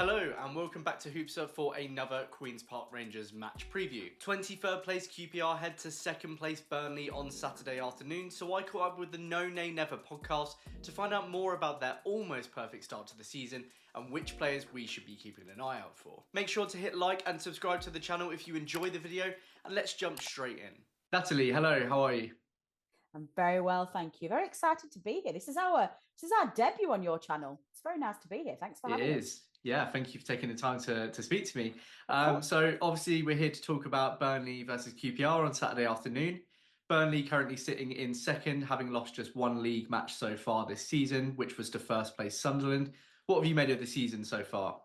Hello and welcome back to Hoopsa for another Queen's Park Rangers match preview. 23rd place QPR head to 2nd place Burnley on Saturday afternoon, so I caught up with the No Nay Never podcast to find out more about their almost perfect start to the season and which players we should be keeping an eye out for. Make sure to hit like and subscribe to the channel if you enjoy the video, and let's jump straight in. Natalie, hello, how are you? I'm very well, thank you. Very excited to be here. This is our debut on your channel. It's very nice to be here. Thanks for having us. It is. Yeah, thank you for taking the time to speak to me. So obviously we're here to talk about Burnley versus QPR on Saturday afternoon. Burnley currently sitting in 2nd, having lost just one league match so far this season, which was to 1st place Sunderland. What have you made of the season so far?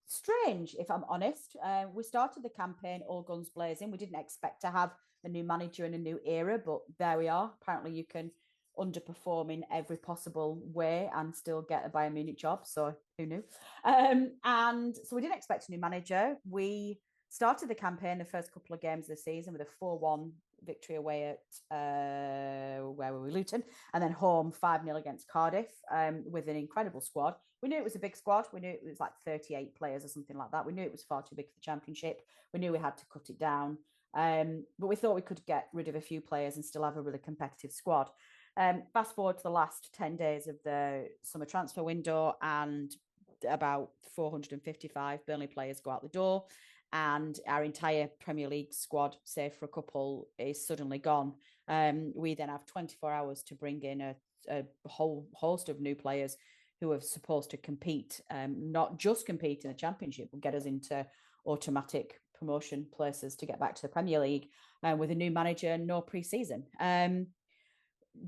Strange, if I'm honest. We started the campaign all guns blazing. We didn't expect to have a new manager in a new era, but there we are. Apparently you can underperform in every possible way and still get a Bayern Munich job. So who knew? And so we didn't expect a new manager. We started the campaign the first couple of games of the season with a 4-1 victory away at where were we, Luton, and then home 5-0 against Cardiff, with an incredible squad. We knew it was a big squad. We knew it was like 38 players or something like that. We knew it was far too big for the Championship. We knew we had to cut it down, but we thought we could get rid of a few players and still have a really competitive squad. Fast forward to the last 10 days of the summer transfer window, and about 455 Burnley players go out the door, and our entire Premier League squad, save for a couple, is suddenly gone. We then have 24 hours to bring in a whole host of new players who are supposed to compete, not just compete in the Championship, but get us into automatic promotion places to get back to the Premier League, with a new manager and no pre-season.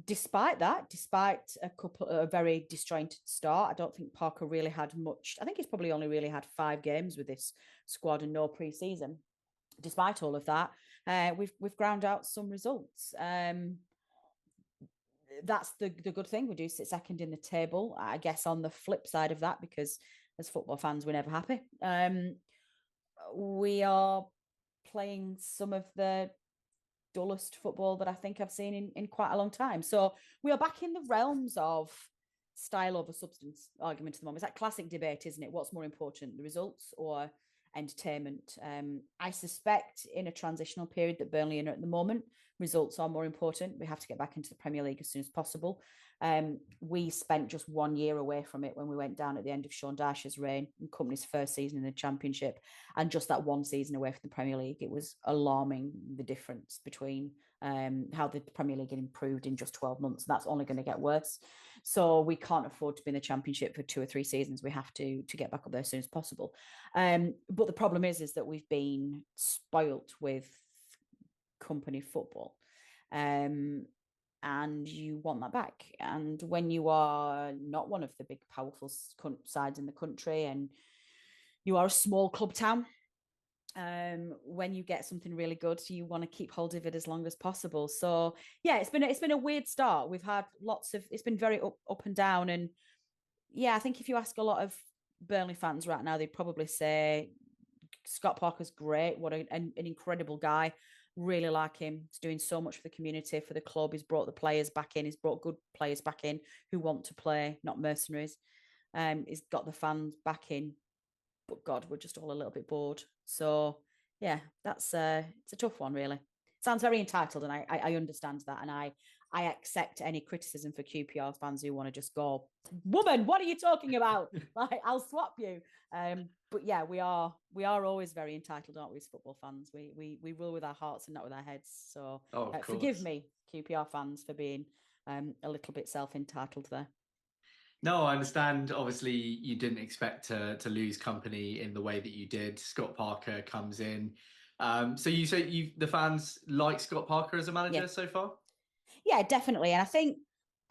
Despite a very disjointed start, I don't think Parker really had much. I think he's probably only really had 5 games with this squad and no pre-season. Despite all of that, we've ground out some results. That's the good thing. We do sit 2nd in the table. I guess on the flip side of that, because as football fans, we're never happy. We are playing some of the dullest football that I think I've seen in quite a long time. So we are back in the realms of style over substance argument at the moment. It's that classic debate, isn't it? What's more important, the results or entertainment? I suspect in a transitional period that Burnley are at the moment, results are more important. We have to get back into the Premier League as soon as possible. We spent just 1 year away from it when we went down at the end of Sean Dyche's reign, in company's first season in the Championship, and just that 1 season away from the Premier League. It was alarming, the difference between how the Premier League had improved in just 12 months. And that's only going to get worse. So we can't afford to be in the Championship for 2 or 3 seasons. We have to get back up there as soon as possible. But the problem is that we've been spoilt with company football. And you want that back. And when you are not one of the big powerful sides in the country and you are a small club town, when you get something really good, you want to keep hold of it as long as possible. So yeah, it's been a weird start. We've had it's been very up and down. And yeah, I think if you ask a lot of Burnley fans right now, they'd probably say Scott Parker's great. What an incredible guy. Really like him. He's doing so much for the community, for the club. He's brought the players back in. He's brought good players back in who want to play, not mercenaries. He's got the fans back in. But God, we're just all a little bit bored. So yeah, it's a tough one, really. Sounds very entitled, and I understand that, and I accept any criticism for QPR fans who want to just go, woman, what are you talking about? Like, I'll swap you. But yeah, we are always very entitled, aren't we, as football fans? We rule with our hearts and not with our heads. So forgive me, QPR fans, for being a little bit self-entitled there. No, I understand. Obviously, you didn't expect to lose company in the way that you did. Scott Parker comes in. So you say the fans like Scott Parker as a manager so far? Yeah, definitely. And I think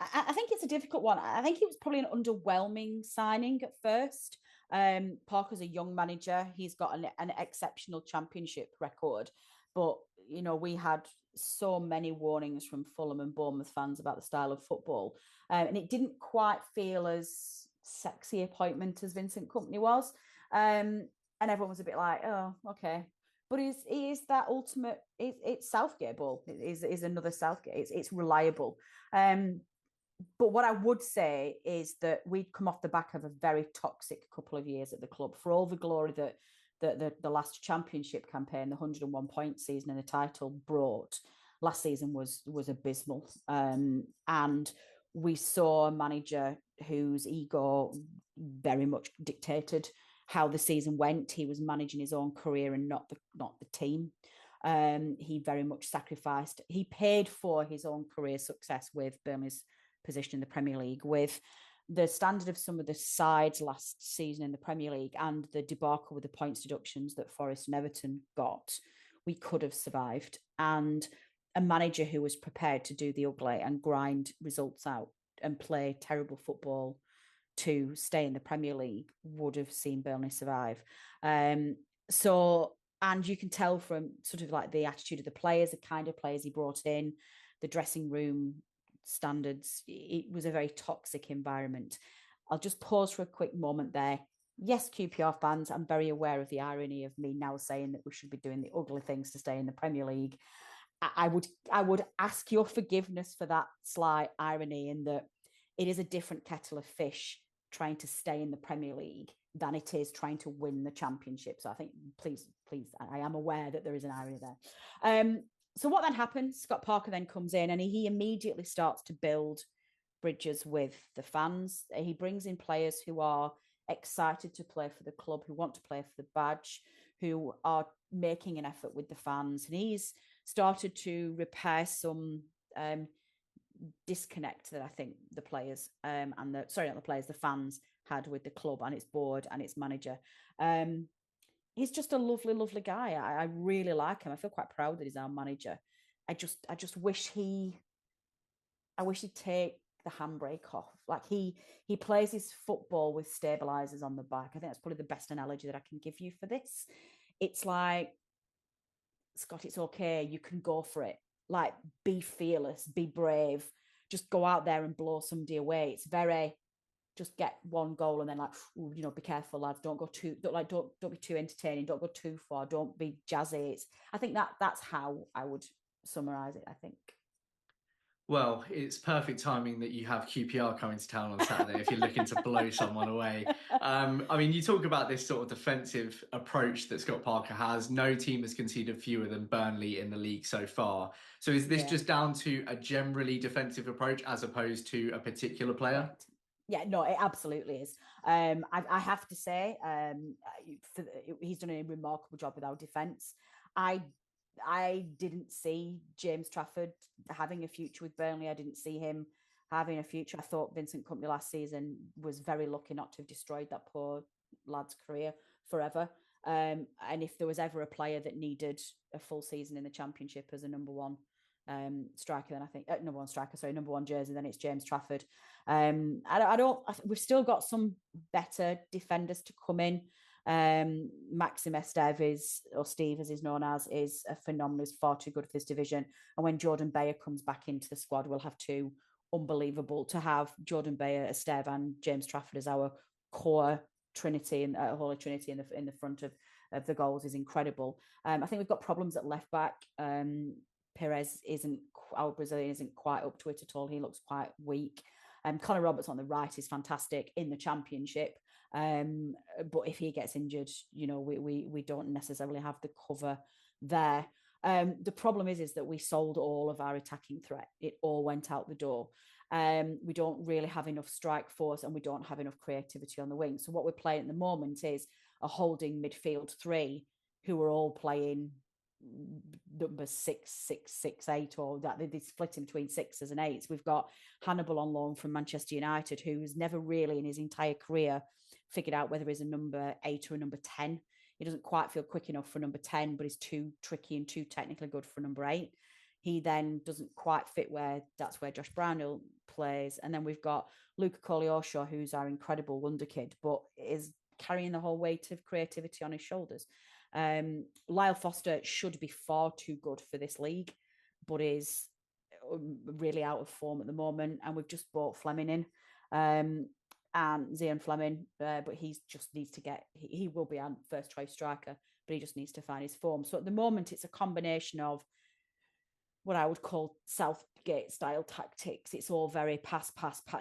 it's a difficult one. I think it was probably an underwhelming signing at first. Parker's a young manager. He's got an exceptional Championship record. But, you know, we had so many warnings from Fulham and Bournemouth fans about the style of football. And it didn't quite feel as sexy appointment as Vincent Kompany was. And everyone was a bit like, oh, okay. But he is that ultimate, it's Southgate ball. It is another Southgate. It's reliable. But what I would say is that we'd come off the back of a very toxic couple of years at the club. For all the glory that the last championship campaign, the 101-point season and the title brought, last season was abysmal. And we saw a manager whose ego very much dictated how the season went. He was managing his own career and not the team. He very much sacrificed. He paid for his own career success with Burnley's position in the Premier League, with the standard of some of the sides last season in the Premier League and the debacle with the points deductions that Forest and Everton got. We could have survived. And a manager who was prepared to do the ugly and grind results out and play terrible football to stay in the Premier League would have seen Burnley survive. So, and you can tell from sort of like the attitude of the players, the kind of players he brought in, the dressing room standards. It was a very toxic environment. I'll just pause for a quick moment there. Yes, QPR fans, I'm very aware of the irony of me now saying that we should be doing the ugly things to stay in the Premier League. I would ask your forgiveness for that slight irony, in that it is a different kettle of fish trying to stay in the Premier League than it is trying to win the Championship. So I think, please, I am aware that there is an irony there. So what then happens? Scott Parker then comes in and he immediately starts to build bridges with the fans. He brings in players who are excited to play for the club, who want to play for the badge, who are making an effort with the fans. And he's started to repair some disconnect that I think the players the fans had with the club and its board and its manager. He's just a lovely, lovely guy. I really like him. I feel quite proud that he's our manager. I just wish he'd take the handbrake off. Like he plays his football with stabilizers on the back. I think that's probably the best analogy that I can give you for this. It's like, Scott, it's okay. You can go for it. Like, be fearless, be brave. Just go out there and blow somebody away. It's very, just get one goal and then like, be careful, lads. Don't be too entertaining. Don't go too far. Don't be jazzy. I think that's how I would summarize it, I think. Well, it's perfect timing that you have QPR coming to town on Saturday if you're looking to blow someone away. I mean, you talk about this sort of defensive approach that Scott Parker has. No team has conceded fewer than Burnley in the league so far. So is this just down to a generally defensive approach as opposed to a particular player? Right. Yeah, no, it absolutely is. I have to say, he's done a remarkable job with our defence. I didn't see James Trafford having a future with Burnley. I didn't see him having a future. I thought Vincent Kompany last season was very lucky not to have destroyed that poor lad's career forever. And if there was ever a player that needed a full season in the Championship as a number one striker, then I think number one jersey, then it's James Trafford. We've still got some better defenders to come in. Maxim Esteve or Steve as he's known as, is a phenomenal, is far too good for this division. And when Jordan Bayer comes back into the squad, we'll have two unbelievable. To have Jordan Bayer, Esteve and James Trafford as our core trinity and holy trinity in the front of the goals is incredible. I think we've got problems at left back. Perez our Brazilian isn't quite up to it at all. He looks quite weak. Connor Roberts on the right is fantastic in the Championship. But if he gets injured, we don't necessarily have the cover there. The problem is that we sold all of our attacking threat. It all went out the door. We don't really have enough strike force and we don't have enough creativity on the wing. So what we're playing at the moment is a holding midfield three who are all playing number 6, 8, or that they split in between sixes and eights. We've got Hannibal on loan from Manchester United, who's never really in his entire career figured out whether he's a number 8 or a number 10. He doesn't quite feel quick enough for number 10, but he's too tricky and too technically good for number 8. He then doesn't quite fit that's where Josh Brownhill plays. And then we've got Luca Koleosho, who's our incredible wonder kid, but is carrying the whole weight of creativity on his shoulders. Lyle Foster should be far too good for this league, but is really out of form at the moment. And we've just bought Fleming in, and Zian Fleming, but he just needs to he will be our first choice striker, but he just needs to find his form. So at the moment, it's a combination of what I would call Southgate style tactics. It's all very pass.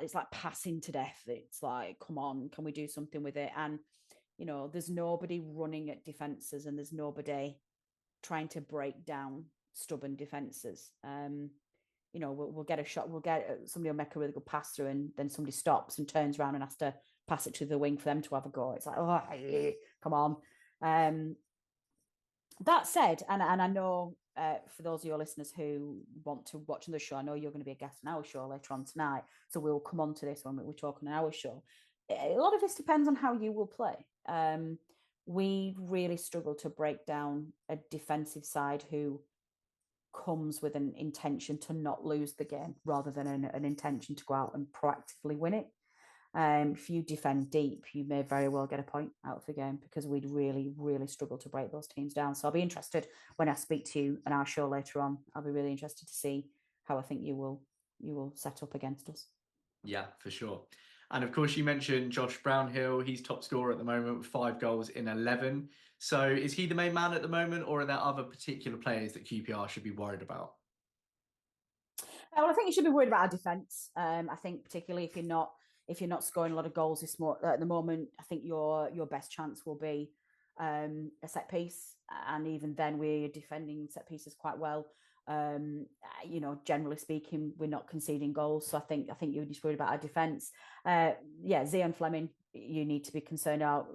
It's like passing to death. It's like, come on, can we do something with it? And, there's nobody running at defences, and there's nobody trying to break down stubborn defences. We'll get a shot. Somebody will make a really good pass through, and then somebody stops and turns around and has to pass it to the wing for them to have a go. It's like, oh, come on. That said, and I know for those of your listeners who want to watch the show, I know you're going to be a guest on our show later on tonight, so we'll come on to this when we're talking on our show. A lot of this depends on how you will play. We really struggle to break down a defensive side who comes with an intention to not lose the game rather than an intention to go out and proactively win it. If you defend deep, you may very well get a point out of the game, because we'd really, really struggle to break those teams down. So I'll be interested when I speak to you on our show later on. I'll be really interested to see how I think you will set up against us. Yeah, for sure. And of course, you mentioned Josh Brownhill. He's top scorer at the moment with 5 goals in 11. So is he the main man at the moment, or are there other particular players that QPR should be worried about? Well, I think you should be worried about our defence. I think particularly if you're not scoring a lot of goals at the moment, I think your best chance will be a set piece, and even then we're defending set pieces quite well. Generally speaking, we're not conceding goals, so I think you're just worried about our defence. Zian Fleming, you need to be concerned about.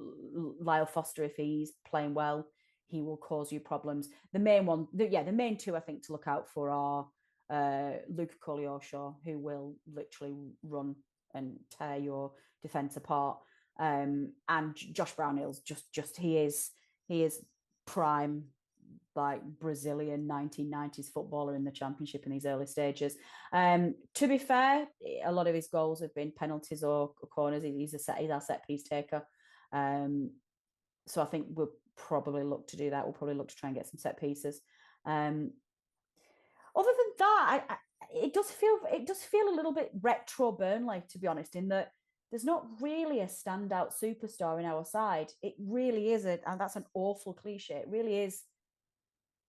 Lyle Foster, if he's playing well, he will cause you problems. The main two I think to look out for are Luca Koleosho, who will literally run and tear your defence apart, and Josh Brownhill's just he is prime, like, Brazilian 1990s footballer in the Championship in these early stages. To be fair, a lot of his goals have been penalties or corners. He's our set piece taker, so I think we'll probably look to do that. We'll probably look to try and get some set pieces. Other than that, it does feel a little bit retro Burnley, to be honest, in that there's not really a standout superstar in our side. It really is and that's an awful cliche. It really is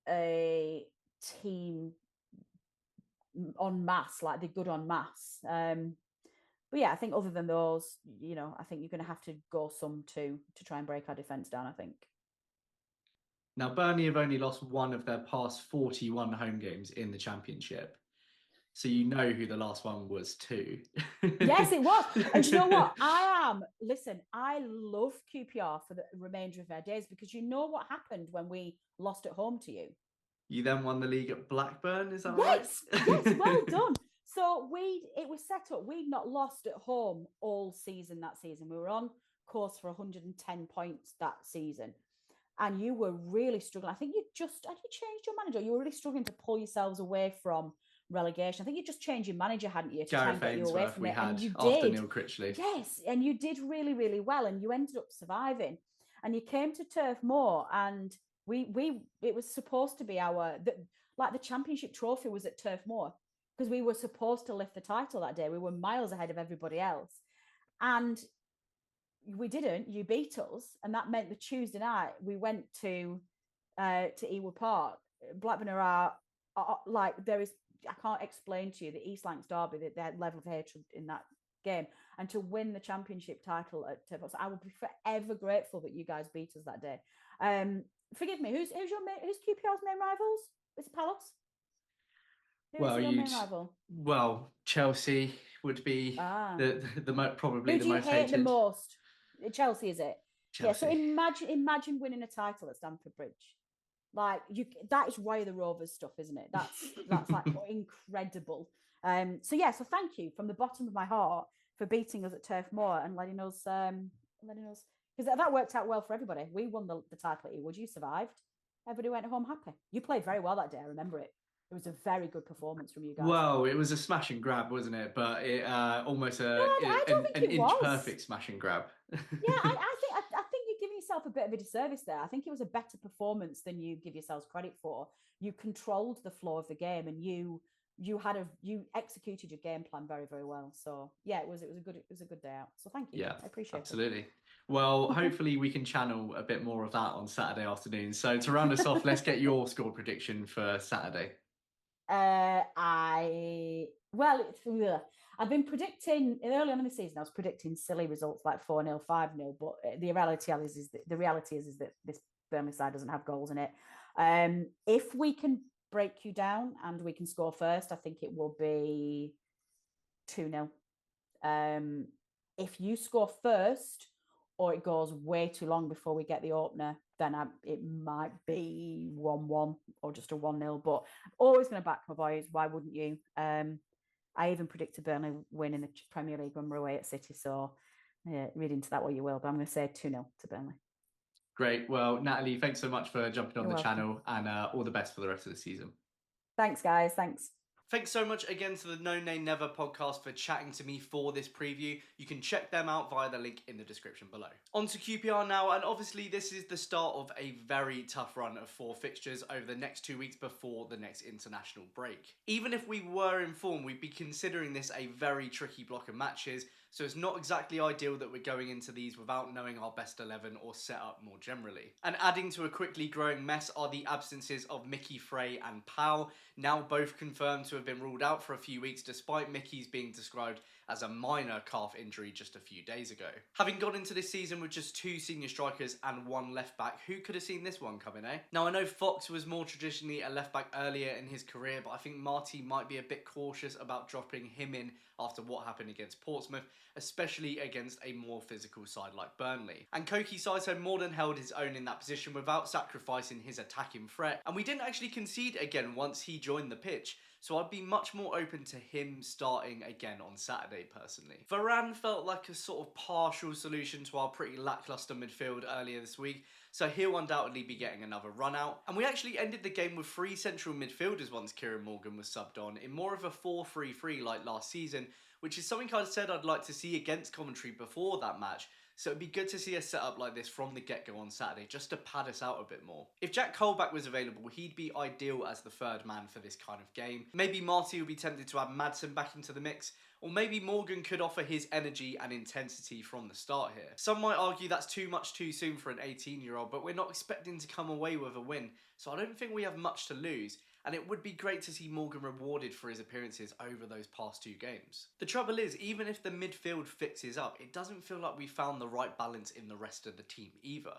a team en masse, like they're good en masse. But yeah, I think other than those, I think you're going to have to go some to try and break our defence down, I think. Now, Burnley have only lost one of their past 41 home games in the Championship. So you know who the last one was too. Yes, it was. And you know what? I love QPR for the remainder of their days, because you know what happened when we lost at home to you? You then won the league at Blackburn, is that right? Yes, well done. So it was set up. We'd not lost at home all season that season. We were on course for 110 points that season. And you were really struggling. I think had you changed your manager? You were really struggling to pull yourselves away from relegation. I think you just changed your manager, hadn't you, to Gareth try and get you away Ainsworth from we it? had And you after did. Neil Critchley. Yes, and you did really, really well, and you ended up surviving. And you came to Turf Moor, and it was supposed to be the Championship trophy was at Turf Moor, because we were supposed to lift the title that day. We were miles ahead of everybody else, and we didn't. You beat us, and that meant the Tuesday night we went to Ewood Park. Blackburn are like, there is, I can't explain to you the East Lancs derby, their level of hatred in that game, and to win the Championship title at Turf Moor. So I will be forever grateful that you guys beat us that day. Forgive me, who's QPR's main rivals? Is it Palace? Main rival? Well, Chelsea would be probably the most hated. Who do you hate the most? Chelsea, is it? Chelsea. Yeah. So imagine winning a title at Stamford Bridge. Like, that is why the Rovers stuff, isn't it? That's like incredible. So thank you from the bottom of my heart for beating us at Turf Moor and letting us, because that worked out well for everybody. We won the title at Ewood. You survived. Everybody went home happy. You played very well that day. I remember it. It was a very good performance from you guys. Well, it was a smash and grab, wasn't it? But it almost an inch perfect smash and grab. Yeah, I think you're giving yourself a bit of a disservice there. I think it was a better performance than you give yourselves credit for. You controlled the flow of the game, and you executed your game plan very, very well. So yeah, it was a good day out. So thank you. Yeah, I appreciate absolutely. It. Well, hopefully we can channel a bit more of that on Saturday afternoon. So to round us off, let's get your score prediction for Saturday. I've been predicting early on in the season. I was predicting silly results like 4-0, 5-0, but the reality is that this Burnley side doesn't have goals in it. If we can break you down and we can score first, I think it will be 2-0. If you score first, or it goes way too long before we get the opener, then it might be 1-1 or just a 1-0. But I'm always going to back my boys. Why wouldn't you? I even predicted Burnley win in the Premier League when we're away at City. So read into that what you will. But I'm going to say 2-0 to Burnley. Great. Well, Natalie, thanks so much for jumping on You're the welcome. channel, and all the best for the rest of the season. Thanks, guys. Thanks. Thanks so much again to the No Name Never podcast for chatting to me for this preview. You can check them out via the link in the description below. On to QPR now, and obviously this is the start of a very tough run of 4 fixtures over the next 2 weeks before the next international break. Even if we were in form, we'd be considering this a very tricky block of matches, so it's not exactly ideal that we're going into these without knowing our best 11 or setup more generally. And adding to a quickly growing mess are the absences of Mickey, Frey and Powell, now both confirmed to have been ruled out for a few weeks despite Mickey's being described as a minor calf injury just a few days ago. Having gone into this season with just 2 senior strikers and 1 left back, who could have seen this one coming, eh? Now I know Fox was more traditionally a left back earlier in his career, but I think Martí might be a bit cautious about dropping him in after what happened against Portsmouth, especially against a more physical side like Burnley. And Koki Saito more than held his own in that position without sacrificing his attacking threat, and we didn't actually concede again once he joined the pitch, so I'd be much more open to him starting again on Saturday personally. Varane felt like a sort of partial solution to our pretty lacklustre midfield earlier this week, so he'll undoubtedly be getting another run out. And we actually ended the game with 3 central midfielders once Kieran Morgan was subbed on, in more of a 4-3-3 like last season, which is something I said I'd like to see against Coventry before that match. So it'd be good to see a setup like this from the get-go on Saturday, just to pad us out a bit more. If Jack Colback was available, he'd be ideal as the 3rd man for this kind of game. Maybe Martí would be tempted to add Madsen back into the mix, or maybe Morgan could offer his energy and intensity from the start here. Some might argue that's too much too soon for an 18-year-old, but we're not expecting to come away with a win, so I don't think we have much to lose. And it would be great to see Morgan rewarded for his appearances over those past 2 games. The trouble is, even if the midfield fixes up, it doesn't feel like we found the right balance in the rest of the team either.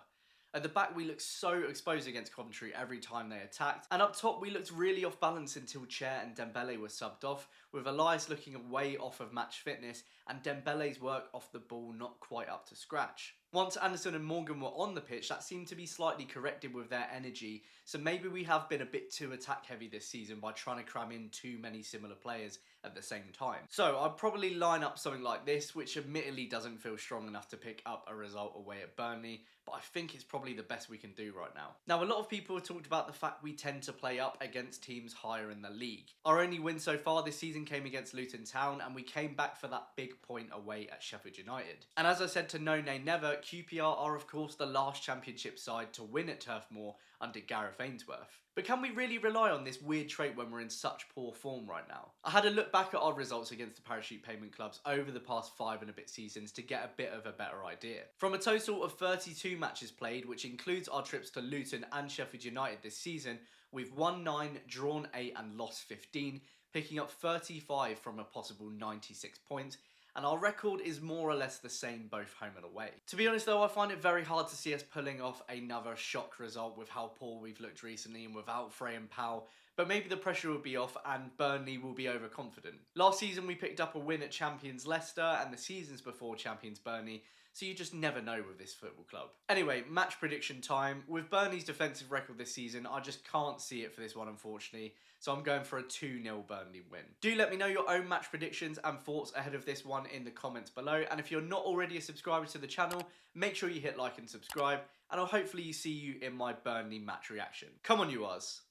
At the back, we looked so exposed against Coventry every time they attacked, and up top, we looked really off balance until Chair and Dembele were subbed off, with Elias looking way off of match fitness, and Dembele's work off the ball not quite up to scratch. Once Anderson and Morgan were on the pitch, that seemed to be slightly corrected with their energy, so maybe we have been a bit too attack heavy this season by trying to cram in too many similar players at the same time. So I'd probably line up something like this, which admittedly doesn't feel strong enough to pick up a result away at Burnley, but I think it's probably the best we can do right now. Now, a lot of people have talked about the fact we tend to play up against teams higher in the league. Our only win so far this season came against Luton Town, and we came back for that big point away at Sheffield United. And as I said to No Name Never, QPR are of course the last championship side to win at Turf Moor under Gareth Ainsworth. But can we really rely on this weird trait when we're in such poor form right now? I had a look back at our results against the Parachute Payment Clubs over the past 5 and a bit seasons to get a bit of a better idea. From a total of 32 matches played, which includes our trips to Luton and Sheffield United this season, we've won 9, drawn 8 and lost 15, picking up 35 from a possible 96 points, and our record is more or less the same both home and away. To be honest though, I find it very hard to see us pulling off another shock result with how poor we've looked recently and without Frey and Powell, but maybe the pressure will be off and Burnley will be overconfident. Last season we picked up a win at champions Leicester and the seasons before champions Burnley, so you just never know with this football club. Anyway, match prediction time. With Burnley's defensive record this season, I just can't see it for this one unfortunately, so I'm going for a 2-0 Burnley win. Do let me know your own match predictions and thoughts ahead of this one in the comments below, and if you're not already a subscriber to the channel, make sure you hit like and subscribe, and I'll hopefully see you in my Burnley match reaction. Come on you Us!